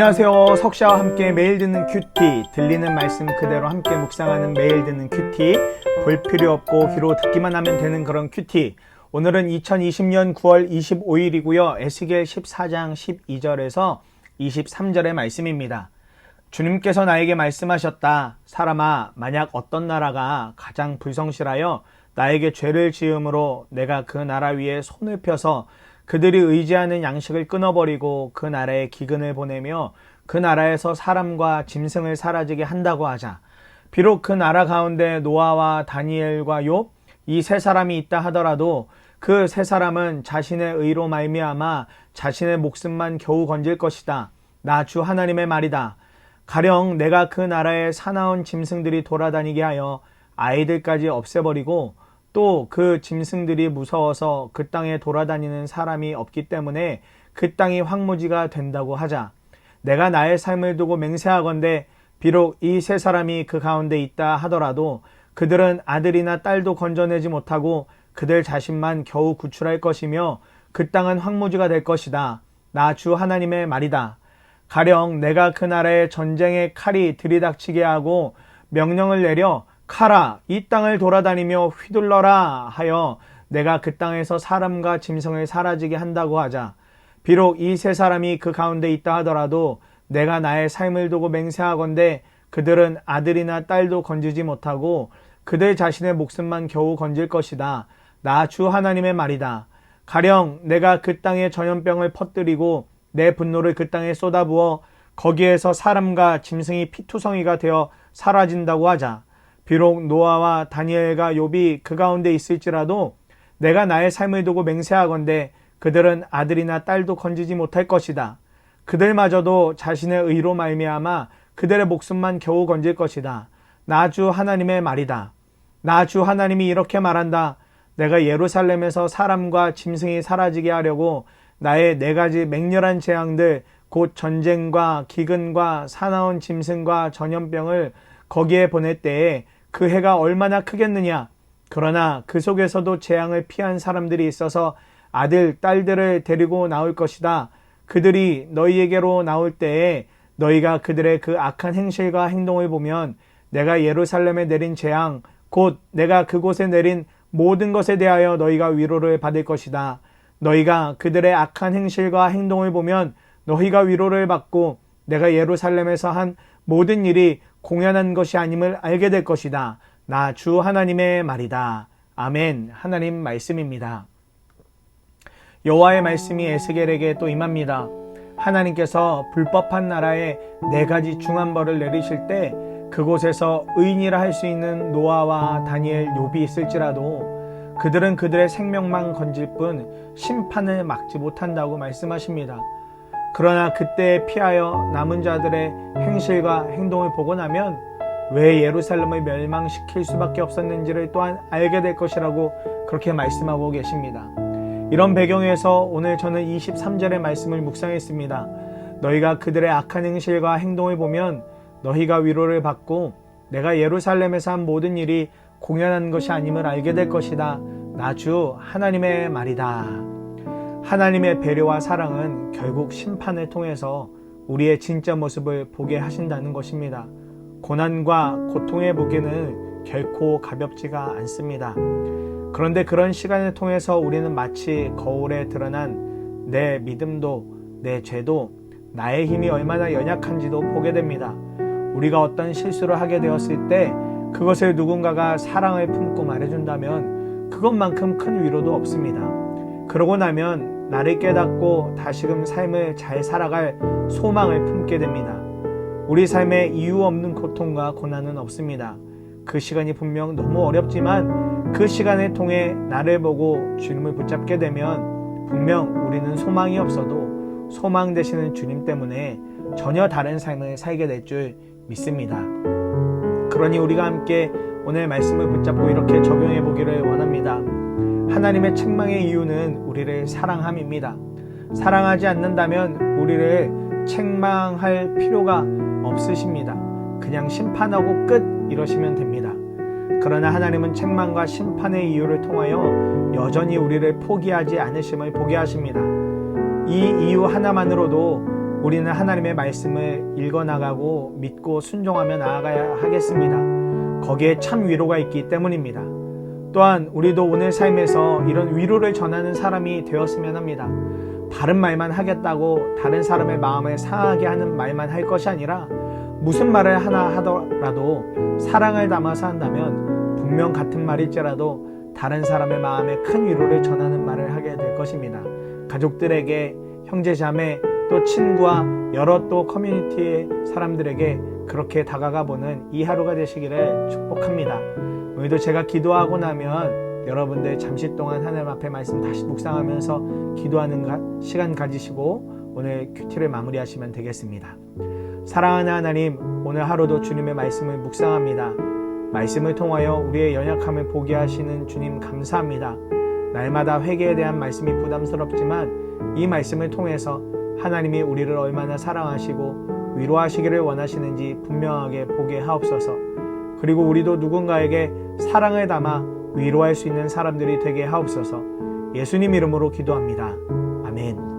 안녕하세요. 석샤와 함께 매일 듣는 큐티, 들리는 말씀 그대로 함께 묵상하는 매일 듣는 큐티, 볼 필요 없고 귀로 듣기만 하면 되는 그런 큐티. 오늘은 2020년 9월 25일이고요. 에스겔 14장 12절에서 23절의 말씀입니다. 주님께서 나에게 말씀하셨다. 사람아, 만약 어떤 나라가 가장 불성실하여 나에게 죄를 지음으로 내가 그 나라 위에 손을 펴서 그들이 의지하는 양식을 끊어버리고 그 나라에 기근을 보내며 그 나라에서 사람과 짐승을 사라지게 한다고 하자. 비록 그 나라 가운데 노아와 다니엘과 욥 이 세 사람이 있다 하더라도 그 세 사람은 자신의 의로 말미암아 자신의 목숨만 겨우 건질 것이다. 나 주 하나님의 말이다. 가령 내가 그 나라에 사나운 짐승들이 돌아다니게 하여 아이들까지 없애버리고 또 그 짐승들이 무서워서 그 땅에 돌아다니는 사람이 없기 때문에 그 땅이 황무지가 된다고 하자. 내가 나의 삶을 두고 맹세하건대 비록 이 세 사람이 그 가운데 있다 하더라도 그들은 아들이나 딸도 건져내지 못하고 그들 자신만 겨우 구출할 것이며 그 땅은 황무지가 될 것이다. 나 주 하나님의 말이다. 가령 내가 그 나라에 전쟁의 칼이 들이닥치게 하고 명령을 내려 가라, 이 땅을 돌아다니며 휘둘러라 하여 내가 그 땅에서 사람과 짐승을 사라지게 한다고 하자. 비록 이 세 사람이 그 가운데 있다 하더라도 내가 나의 삶을 두고 맹세하건대 그들은 아들이나 딸도 건지지 못하고 그들 자신의 목숨만 겨우 건질 것이다. 나 주 하나님의 말이다. 가령 내가 그 땅에 전염병을 퍼뜨리고 내 분노를 그 땅에 쏟아부어 거기에서 사람과 짐승이 피투성이가 되어 사라진다고 하자. 비록 노아와 다니엘과 욥이 그 가운데 있을지라도 내가 나의 삶을 두고 맹세하건대 그들은 아들이나 딸도 건지지 못할 것이다. 그들마저도 자신의 의로 말미암아 그들의 목숨만 겨우 건질 것이다. 나 주 하나님의 말이다. 나 주 하나님이 이렇게 말한다. 내가 예루살렘에서 사람과 짐승이 사라지게 하려고 나의 4가지 맹렬한 재앙들 곧 전쟁과 기근과 사나운 짐승과 전염병을 거기에 보낼 때에 그 해가 얼마나 크겠느냐. 그러나 그 속에서도 재앙을 피한 사람들이 있어서 아들, 딸들을 데리고 나올 것이다. 그들이 너희에게로 나올 때에 너희가 그들의 그 악한 행실과 행동을 보면 내가 예루살렘에 내린 재앙, 곧 내가 그곳에 내린 모든 것에 대하여 너희가 위로를 받을 것이다. 너희가 그들의 악한 행실과 행동을 보면 너희가 위로를 받고 내가 예루살렘에서 한 모든 일이 공연한 것이 아님을 알게 될 것이다. 나 주 하나님의 말이다. 아멘. 하나님 말씀입니다. 여호와의 말씀이 에스겔에게 또 임합니다. 하나님께서 불법한 나라에 4가지 중한 벌을 내리실 때 그곳에서 의인이라 할 수 있는 노아와 다니엘, 욥이 있을지라도 그들은 그들의 생명만 건질 뿐 심판을 막지 못한다고 말씀하십니다. 그러나 그때에 피하여 남은 자들의 행실과 행동을 보고 나면 왜 예루살렘을 멸망시킬 수밖에 없었는지를 또한 알게 될 것이라고 그렇게 말씀하고 계십니다. 이런 배경에서 오늘 저는 23절의 말씀을 묵상했습니다. 너희가 그들의 악한 행실과 행동을 보면 너희가 위로를 받고 내가 예루살렘에서 한 모든 일이 공연한 것이 아님을 알게 될 것이다. 나 주 하나님의 말이다. 하나님의 배려와 사랑은 결국 심판을 통해서 우리의 진짜 모습을 보게 하신다는 것입니다. 고난과 고통의 무게는 결코 가볍지가 않습니다. 그런데 그런 시간을 통해서 우리는 마치 거울에 드러난 내 믿음도 내 죄도 나의 힘이 얼마나 연약한지도 보게 됩니다. 우리가 어떤 실수를 하게 되었을 때 그것을 누군가가 사랑을 품고 말해준다면 그것만큼 큰 위로도 없습니다. 그러고 나면 나를 깨닫고 다시금 삶을 잘 살아갈 소망을 품게 됩니다. 우리 삶에 이유 없는 고통과 고난은 없습니다. 그 시간이 분명 너무 어렵지만 그 시간을 통해 나를 보고 주님을 붙잡게 되면 분명 우리는 소망이 없어도 소망 되시는 주님 때문에 전혀 다른 삶을 살게 될 줄 믿습니다. 그러니 우리가 함께 오늘 말씀을 붙잡고 이렇게 적용해 보기를 원합니다. 하나님의 책망의 이유는 우리를 사랑함입니다. 사랑하지 않는다면 우리를 책망할 필요가 없으십니다. 그냥 심판하고 끝 이러시면 됩니다. 그러나 하나님은 책망과 심판의 이유를 통하여 여전히 우리를 포기하지 않으심을 보게 하십니다. 이 이유 하나만으로도 우리는 하나님의 말씀을 읽어나가고 믿고 순종하며 나아가야 하겠습니다. 거기에 참 위로가 있기 때문입니다. 또한 우리도 오늘 삶에서 이런 위로를 전하는 사람이 되었으면 합니다. 바른 말만 하겠다고 다른 사람의 마음을 상하게 하는 말만 할 것이 아니라 무슨 말을 하나 하더라도 사랑을 담아서 한다면 분명 같은 말일지라도 다른 사람의 마음에 큰 위로를 전하는 말을 하게 될 것입니다. 가족들에게, 형제자매, 또 친구와 여러 또 커뮤니티의 사람들에게 그렇게 다가가 보는 이 하루가 되시기를 축복합니다. 오늘도 제가 기도하고 나면 여러분들 잠시 동안 하나님 앞에 말씀 다시 묵상하면서 기도하는 시간 가지시고 오늘 큐티를 마무리하시면 되겠습니다. 사랑하는 하나님, 오늘 하루도 주님의 말씀을 묵상합니다. 말씀을 통하여 우리의 연약함을 보게 하시는 주님 감사합니다. 날마다 회개에 대한 말씀이 부담스럽지만 이 말씀을 통해서 하나님이 우리를 얼마나 사랑하시고 위로하시기를 원하시는지 분명하게 보게 하옵소서. 그리고 우리도 누군가에게 사랑을 담아 위로할 수 있는 사람들이 되게 하옵소서. 예수님 이름으로 기도합니다. 아멘.